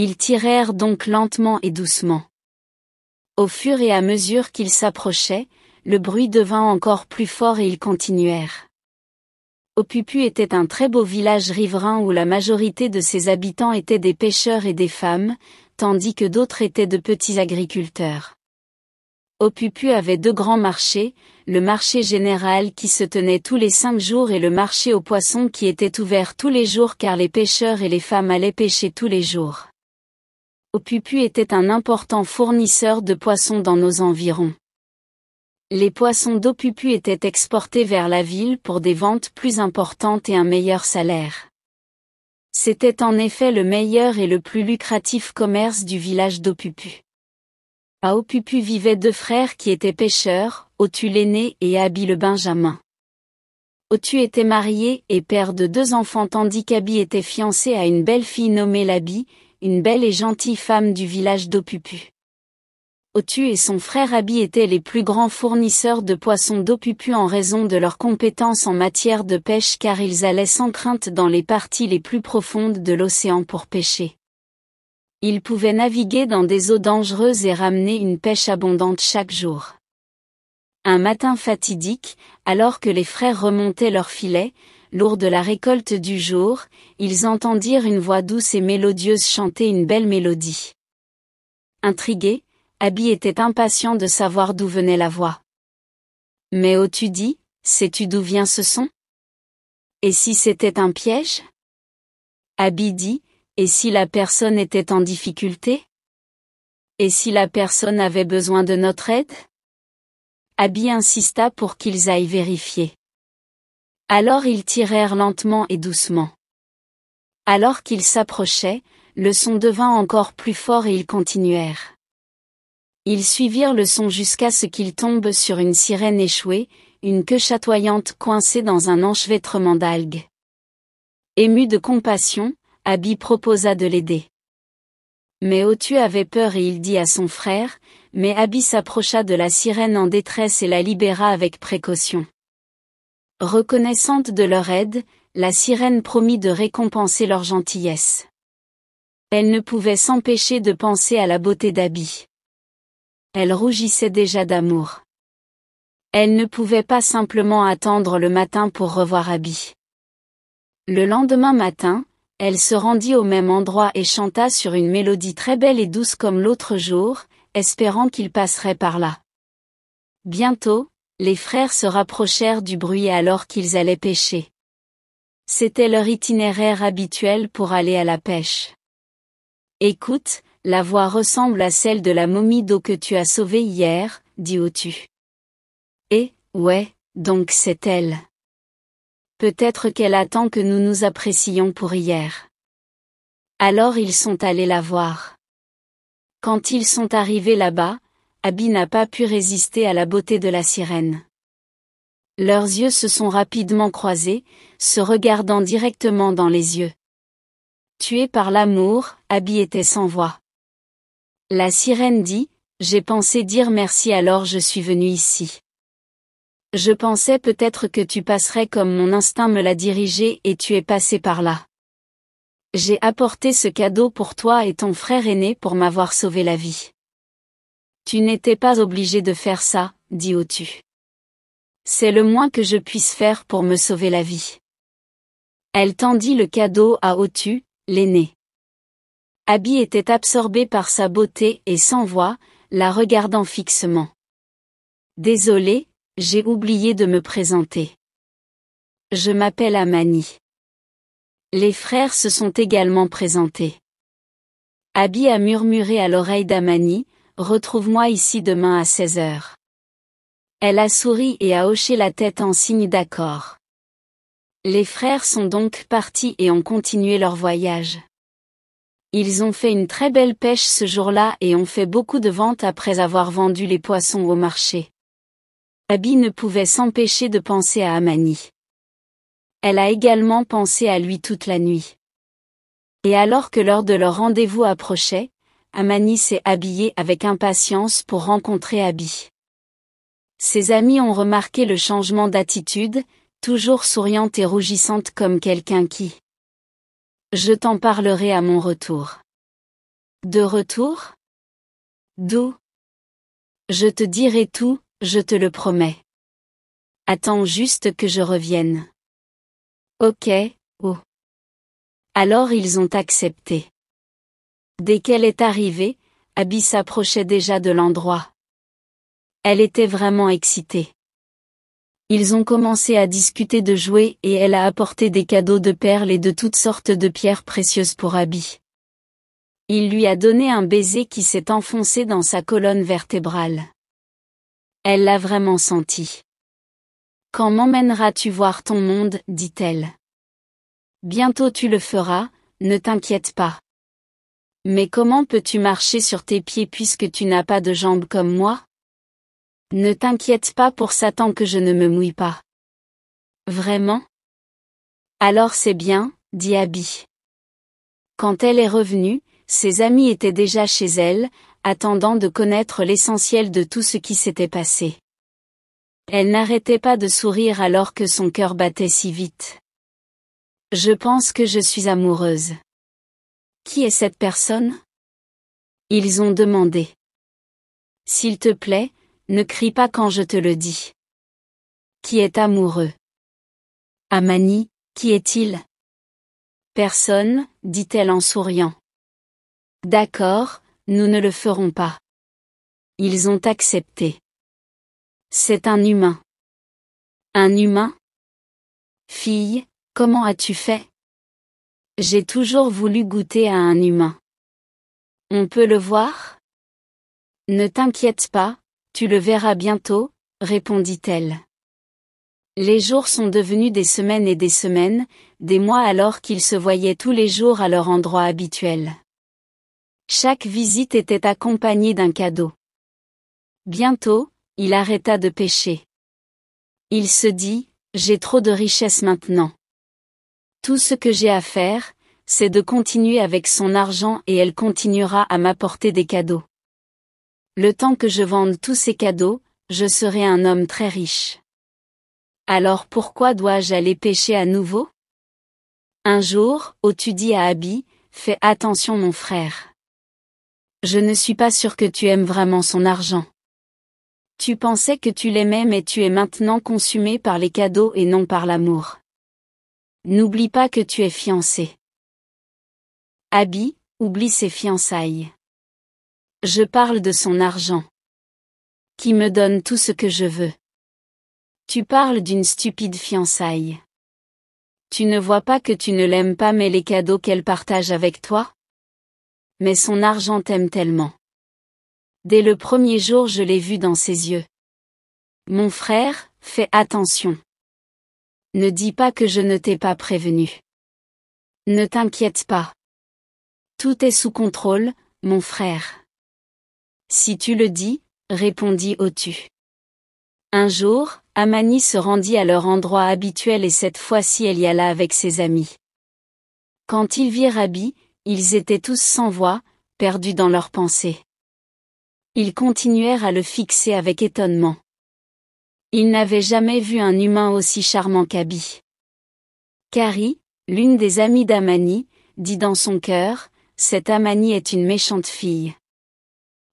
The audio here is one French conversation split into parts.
Ils tirèrent donc lentement et doucement. Au fur et à mesure qu'ils s'approchaient, le bruit devint encore plus fort et ils continuèrent. Opupu était un très beau village riverain où la majorité de ses habitants étaient des pêcheurs et des femmes, tandis que d'autres étaient de petits agriculteurs. Opupu avait 2 grands marchés, le marché général qui se tenait tous les 5 jours et le marché aux poissons qui était ouvert tous les jours car les pêcheurs et les femmes allaient pêcher tous les jours. Opupu était un important fournisseur de poissons dans nos environs. Les poissons d'Opupu étaient exportés vers la ville pour des ventes plus importantes et un meilleur salaire. C'était en effet le meilleur et le plus lucratif commerce du village d'Opupu. À Opupu vivaient 2 frères qui étaient pêcheurs, Otu l'aîné et Abi le benjamin. Otu était marié et père de 2 enfants tandis qu'Abi était fiancé à une belle fille nommée Labi, une belle et gentille femme du village d'Opupu. Otu et son frère Abi étaient les plus grands fournisseurs de poissons d'Opupu en raison de leurs compétences en matière de pêche car ils allaient sans crainte dans les parties les plus profondes de l'océan pour pêcher. Ils pouvaient naviguer dans des eaux dangereuses et ramener une pêche abondante chaque jour. Un matin fatidique, alors que les frères remontaient leurs filets, lourds de la récolte du jour, ils entendirent une voix douce et mélodieuse chanter une belle mélodie. Intrigué, Abi était impatient de savoir d'où venait la voix. Mais Otu dit, sais-tu d'où vient ce son? Et si c'était un piège? Abi dit, et si la personne était en difficulté? Et si la personne avait besoin de notre aide? Abi insista pour qu'ils aillent vérifier. Alors ils tirèrent lentement et doucement. Alors qu'ils s'approchaient, le son devint encore plus fort et ils continuèrent. Ils suivirent le son jusqu'à ce qu'ils tombent sur une sirène échouée, une queue chatoyante coincée dans un enchevêtrement d'algues. Ému de compassion, Abi proposa de l'aider. Mais Otu avait peur et il dit à son frère, mais Abi s'approcha de la sirène en détresse et la libéra avec précaution. Reconnaissante de leur aide, la sirène promit de récompenser leur gentillesse. Elle ne pouvait s'empêcher de penser à la beauté d'Abi. Elle rougissait déjà d'amour. Elle ne pouvait pas simplement attendre le matin pour revoir Abi. Le lendemain matin, elle se rendit au même endroit et chanta sur une mélodie très belle et douce comme l'autre jour, espérant qu'il passerait par là. Bientôt, les frères se rapprochèrent du bruit alors qu'ils allaient pêcher. C'était leur itinéraire habituel pour aller à la pêche. Écoute, la voix ressemble à celle de la momie d'eau que tu as sauvée hier, dit Otu. Et, ouais, donc c'est elle. Peut-être qu'elle attend que nous nous apprécions pour hier. Alors ils sont allés la voir. Quand ils sont arrivés là-bas, Abi n'a pas pu résister à la beauté de la sirène. Leurs yeux se sont rapidement croisés, se regardant directement dans les yeux. Tué par l'amour, Abi était sans voix. La sirène dit, j'ai pensé dire merci alors je suis venue ici. Je pensais peut-être que tu passerais comme mon instinct me l'a dirigé et tu es passé par là. J'ai apporté ce cadeau pour toi et ton frère aîné pour m'avoir sauvé la vie. Tu n'étais pas obligé de faire ça, dit Otu. C'est le moins que je puisse faire pour me sauver la vie. Elle tendit le cadeau à Otu, l'aîné. Abi était absorbé par sa beauté et sans voix, la regardant fixement. Désolé, j'ai oublié de me présenter. Je m'appelle Amani. Les frères se sont également présentés. Abi a murmuré à l'oreille d'Amani, retrouve-moi ici demain à 16h. Elle a souri et a hoché la tête en signe d'accord. Les frères sont donc partis et ont continué leur voyage. Ils ont fait une très belle pêche ce jour-là et ont fait beaucoup de ventes après avoir vendu les poissons au marché. Abi ne pouvait s'empêcher de penser à Amani. Elle a également pensé à lui toute la nuit. Et alors que l'heure de leur rendez-vous approchait, Amani s'est habillée avec impatience pour rencontrer Abi. Ses amis ont remarqué le changement d'attitude, toujours souriante et rougissante comme quelqu'un qui... Je t'en parlerai à mon retour. De retour? D'où? Je te dirai tout, je te le promets. Attends juste que je revienne. Ok, oh. Alors ils ont accepté. Dès qu'elle est arrivée, Abby s'approchait déjà de l'endroit. Elle était vraiment excitée. Ils ont commencé à discuter de jouets et elle a apporté des cadeaux de perles et de toutes sortes de pierres précieuses pour Abby. Il lui a donné un baiser qui s'est enfoncé dans sa colonne vertébrale. Elle l'a vraiment senti. Quand m'emmèneras-tu voir ton monde, dit-elle. Bientôt tu le feras, ne t'inquiète pas. Mais comment peux-tu marcher sur tes pieds puisque tu n'as pas de jambes comme moi? Ne t'inquiète pas pour ça tant que je ne me mouille pas. Vraiment? Alors c'est bien, dit Abby. Quand elle est revenue, ses amis étaient déjà chez elle, attendant de connaître l'essentiel de tout ce qui s'était passé. Elle n'arrêtait pas de sourire alors que son cœur battait si vite. Je pense que je suis amoureuse. Qui est cette personne? Ils ont demandé. S'il te plaît, ne crie pas quand je te le dis. Qui est amoureux? Amani, qui est-il? Personne, dit-elle en souriant. D'accord, nous ne le ferons pas. Ils ont accepté. C'est un humain. Un humain? Fille, comment as-tu fait? J'ai toujours voulu goûter à un humain. On peut le voir? Ne t'inquiète pas, tu le verras bientôt, répondit-elle. Les jours sont devenus des semaines et des semaines, des mois alors qu'ils se voyaient tous les jours à leur endroit habituel. Chaque visite était accompagnée d'un cadeau. Bientôt, il arrêta de pêcher. Il se dit, j'ai trop de richesses maintenant. Tout ce que j'ai à faire, c'est de continuer avec son argent et elle continuera à m'apporter des cadeaux. Le temps que je vende tous ces cadeaux, je serai un homme très riche. Alors pourquoi dois-je aller pêcher à nouveau? Un jour, tu dis à Abby, fais attention mon frère. Je ne suis pas sûr que tu aimes vraiment son argent. Tu pensais que tu l'aimais mais tu es maintenant consumé par les cadeaux et non par l'amour. N'oublie pas que tu es fiancé. Abby, oublie ses fiançailles. Je parle de son argent. Qui me donne tout ce que je veux. Tu parles d'une stupide fiançaille. Tu ne vois pas que tu ne l'aimes pas mais les cadeaux qu'elle partage avec toi? Mais son argent t'aime tellement. Dès le premier jour je l'ai vu dans ses yeux. Mon frère, fais attention. Ne dis pas que je ne t'ai pas prévenu. Ne t'inquiète pas. Tout est sous contrôle, mon frère. Si tu le dis, répondit Otu. Un jour, Amani se rendit à leur endroit habituel et cette fois-ci elle y alla avec ses amis. Quand ils virent Abby, ils étaient tous sans voix, perdus dans leurs pensées. Ils continuèrent à le fixer avec étonnement. Ils n'avaient jamais vu un humain aussi charmant qu'Abby. Carrie, l'une des amies d'Amani, dit dans son cœur, cette Amani est une méchante fille.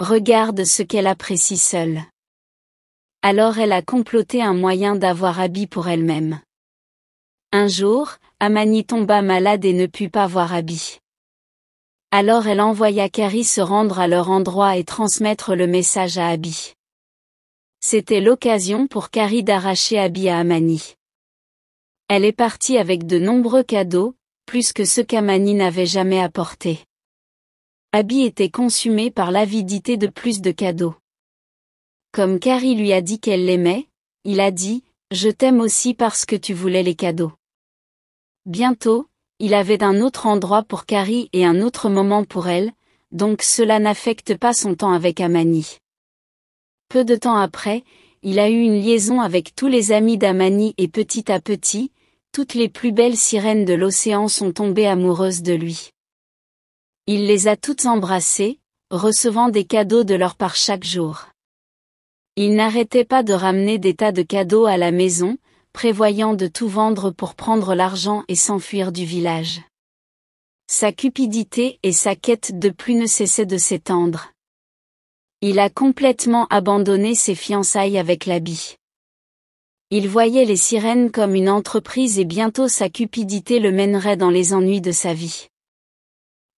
Regarde ce qu'elle apprécie seule. Alors elle a comploté un moyen d'avoir Abby pour elle-même. Un jour, Amani tomba malade et ne put pas voir Abby. Alors elle envoya Carrie se rendre à leur endroit et transmettre le message à Abby. C'était l'occasion pour Carrie d'arracher Abby à Amani. Elle est partie avec de nombreux cadeaux, plus que ceux qu'Amani n'avait jamais apportés. Abby était consumée par l'avidité de plus de cadeaux. Comme Carrie lui a dit qu'elle l'aimait, il a dit, je t'aime aussi parce que tu voulais les cadeaux. Bientôt, il avait un autre endroit pour Carrie et un autre moment pour elle, donc cela n'affecte pas son temps avec Amani. Peu de temps après, il a eu une liaison avec tous les amis d'Amani et petit à petit, toutes les plus belles sirènes de l'océan sont tombées amoureuses de lui. Il les a toutes embrassées, recevant des cadeaux de leur part chaque jour. Il n'arrêtait pas de ramener des tas de cadeaux à la maison, prévoyant de tout vendre pour prendre l'argent et s'enfuir du village. Sa cupidité et sa quête de plus ne cessaient de s'étendre. Il a complètement abandonné ses fiançailles avec l'habit. Il voyait les sirènes comme une entreprise et bientôt sa cupidité le mènerait dans les ennuis de sa vie.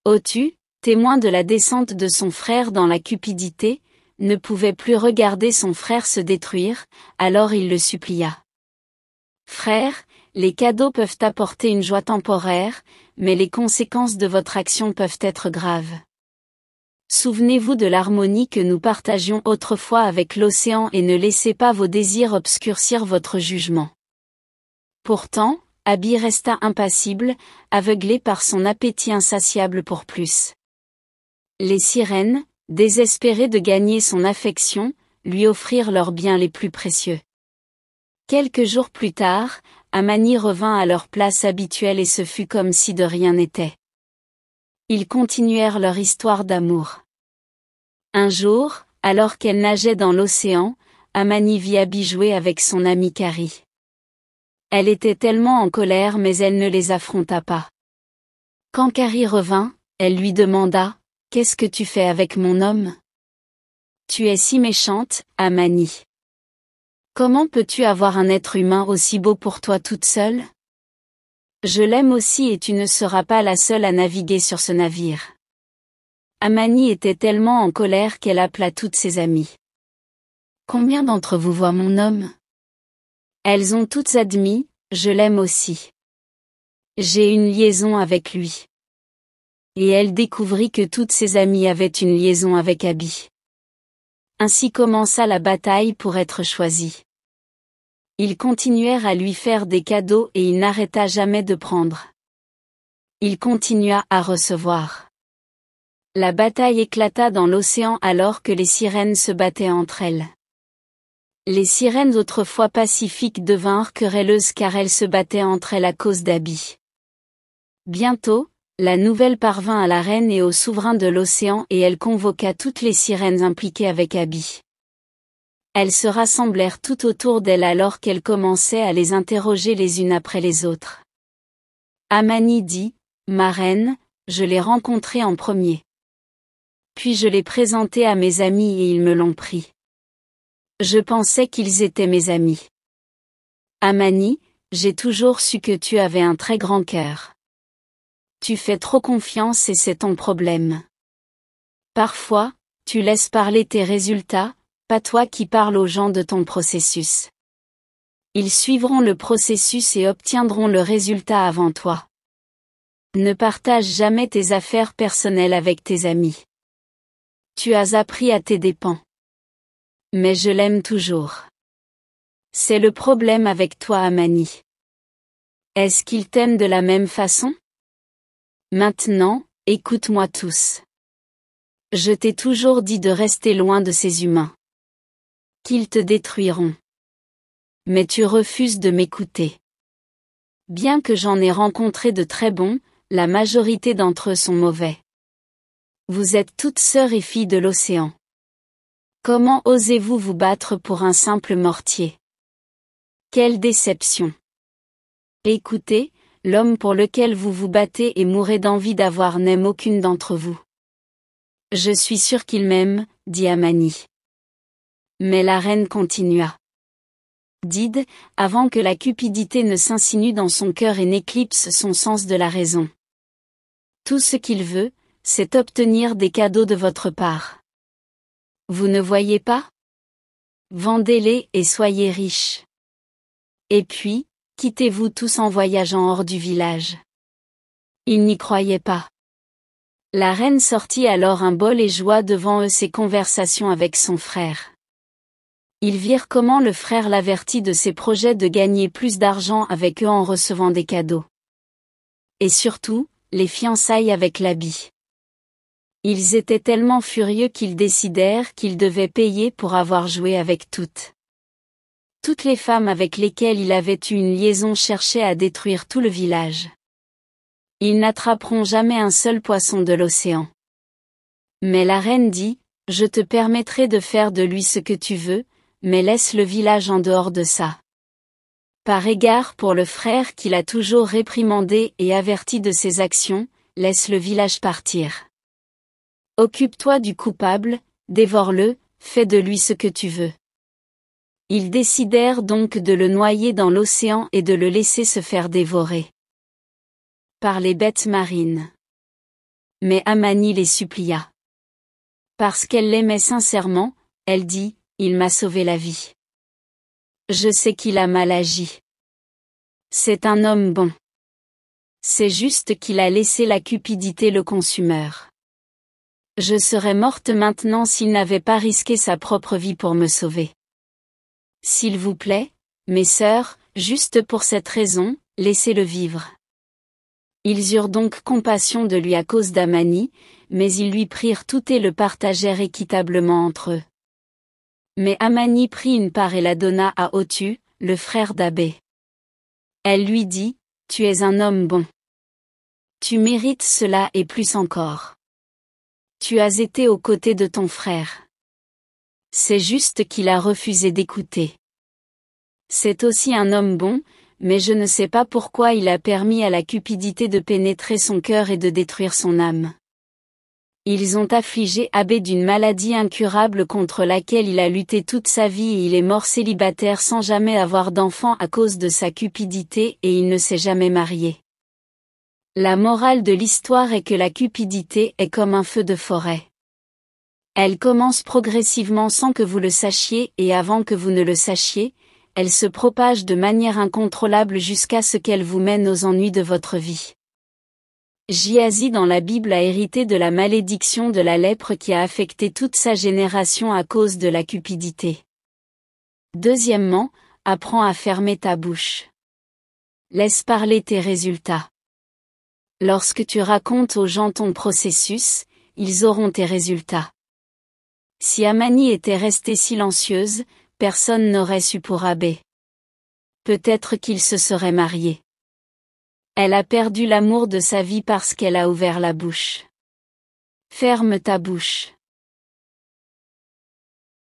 Otu, témoin de la descente de son frère dans la cupidité, ne pouvait plus regarder son frère se détruire, alors il le supplia. Frère, les cadeaux peuvent apporter une joie temporaire, mais les conséquences de votre action peuvent être graves. Souvenez-vous de l'harmonie que nous partagions autrefois avec l'océan et ne laissez pas vos désirs obscurcir votre jugement. Pourtant, Abby resta impassible, aveuglé par son appétit insatiable pour plus. Les sirènes, désespérées de gagner son affection, lui offrirent leurs biens les plus précieux. Quelques jours plus tard, Amani revint à leur place habituelle et ce fut comme si de rien n'était. Ils continuèrent leur histoire d'amour. Un jour, alors qu'elle nageait dans l'océan, Amani vit Abby jouer avec son amie Carrie. Elle était tellement en colère mais elle ne les affronta pas. Quand Carrie revint, elle lui demanda « Qu'est-ce que tu fais avec mon homme ?»« Tu es si méchante, Amani. Comment peux-tu avoir un être humain aussi beau pour toi toute seule ? Je l'aime aussi et tu ne seras pas la seule à naviguer sur ce navire. » Amani était tellement en colère qu'elle appela toutes ses amies. « Combien d'entre vous voient mon homme ? » Elles ont toutes admis, je l'aime aussi. J'ai une liaison avec lui. Et elle découvrit que toutes ses amies avaient une liaison avec Abby. Ainsi commença la bataille pour être choisie. Ils continuèrent à lui faire des cadeaux et il n'arrêta jamais de prendre. Il continua à recevoir. La bataille éclata dans l'océan alors que les sirènes se battaient entre elles. Les sirènes autrefois pacifiques devinrent querelleuses car elles se battaient entre elles à cause d'Abby. Bientôt, la nouvelle parvint à la reine et au souverain de l'océan et elle convoqua toutes les sirènes impliquées avec Abby. Elles se rassemblèrent tout autour d'elle alors qu'elle commençait à les interroger les unes après les autres. Amani dit, « Ma reine, je l'ai rencontré en premier. Puis je l'ai présenté à mes amis et ils me l'ont pris. Je pensais qu'ils étaient mes amis. Amani, j'ai toujours su que tu avais un très grand cœur. Tu fais trop confiance et c'est ton problème. Parfois, tu laisses parler tes résultats, pas toi qui parles aux gens de ton processus. Ils suivront le processus et obtiendront le résultat avant toi. Ne partage jamais tes affaires personnelles avec tes amis. Tu as appris à tes dépens. Mais je l'aime toujours. C'est le problème avec toi, Amani. Est-ce qu'il t'aime de la même façon ? Maintenant, écoute-moi tous. Je t'ai toujours dit de rester loin de ces humains. Qu'ils te détruiront. Mais tu refuses de m'écouter. Bien que j'en ai rencontré de très bons, la majorité d'entre eux sont mauvais. Vous êtes toutes sœurs et filles de l'océan. Comment osez-vous vous battre pour un simple mortier ? Quelle déception ! Écoutez, l'homme pour lequel vous vous battez et mourrez d'envie d'avoir n'aime aucune d'entre vous. Je suis sûr qu'il m'aime, dit Amani. Mais la reine continua. Dide, avant que la cupidité ne s'insinue dans son cœur et n'éclipse son sens de la raison. Tout ce qu'il veut, c'est obtenir des cadeaux de votre part. Vous ne voyez pas ? Vendez-les et soyez riches. Et puis, quittez-vous tous en voyageant hors du village. Il n'y croyait pas. La reine sortit alors un bol et joua devant eux ses conversations avec son frère. Ils virent comment le frère l'avertit de ses projets de gagner plus d'argent avec eux en recevant des cadeaux. Et surtout, les fiançailles avec l'habit. Ils étaient tellement furieux qu'ils décidèrent qu'ils devaient payer pour avoir joué avec toutes. Toutes les femmes avec lesquelles il avait eu une liaison cherchaient à détruire tout le village. Ils n'attraperont jamais un seul poisson de l'océan. Mais la reine dit, « Je te permettrai de faire de lui ce que tu veux, mais laisse le village en dehors de ça. » Par égard pour le frère qu'il a toujours réprimandé et averti de ses actions, laisse le village partir. Occupe-toi du coupable, dévore-le, fais de lui ce que tu veux. Ils décidèrent donc de le noyer dans l'océan et de le laisser se faire dévorer par les bêtes marines. Mais Amani les supplia. Parce qu'elle l'aimait sincèrement, elle dit, il m'a sauvé la vie. Je sais qu'il a mal agi. C'est un homme bon. C'est juste qu'il a laissé la cupidité le consumeur. Je serais morte maintenant s'il n'avait pas risqué sa propre vie pour me sauver. S'il vous plaît, mes sœurs, juste pour cette raison, laissez-le vivre. Ils eurent donc compassion de lui à cause d'Amani, mais ils lui prirent tout et le partagèrent équitablement entre eux. Mais Amani prit une part et la donna à Othu, le frère d'Abé. Elle lui dit, tu es un homme bon. Tu mérites cela et plus encore. Tu as été aux côtés de ton frère. C'est juste qu'il a refusé d'écouter. C'est aussi un homme bon, mais je ne sais pas pourquoi il a permis à la cupidité de pénétrer son cœur et de détruire son âme. Ils ont affligé Abé d'une maladie incurable contre laquelle il a lutté toute sa vie et il est mort célibataire sans jamais avoir d'enfant à cause de sa cupidité et il ne s'est jamais marié. La morale de l'histoire est que la cupidité est comme un feu de forêt. Elle commence progressivement sans que vous le sachiez et avant que vous ne le sachiez, elle se propage de manière incontrôlable jusqu'à ce qu'elle vous mène aux ennuis de votre vie. Géasi dans la Bible a hérité de la malédiction de la lèpre qui a affecté toute sa génération à cause de la cupidité. Deuxièmement, apprends à fermer ta bouche. Laisse parler tes résultats. Lorsque tu racontes aux gens ton processus, ils auront tes résultats. Si Amani était restée silencieuse, personne n'aurait su pour Abé. Peut-être qu'il se serait marié. Elle a perdu l'amour de sa vie parce qu'elle a ouvert la bouche. Ferme ta bouche.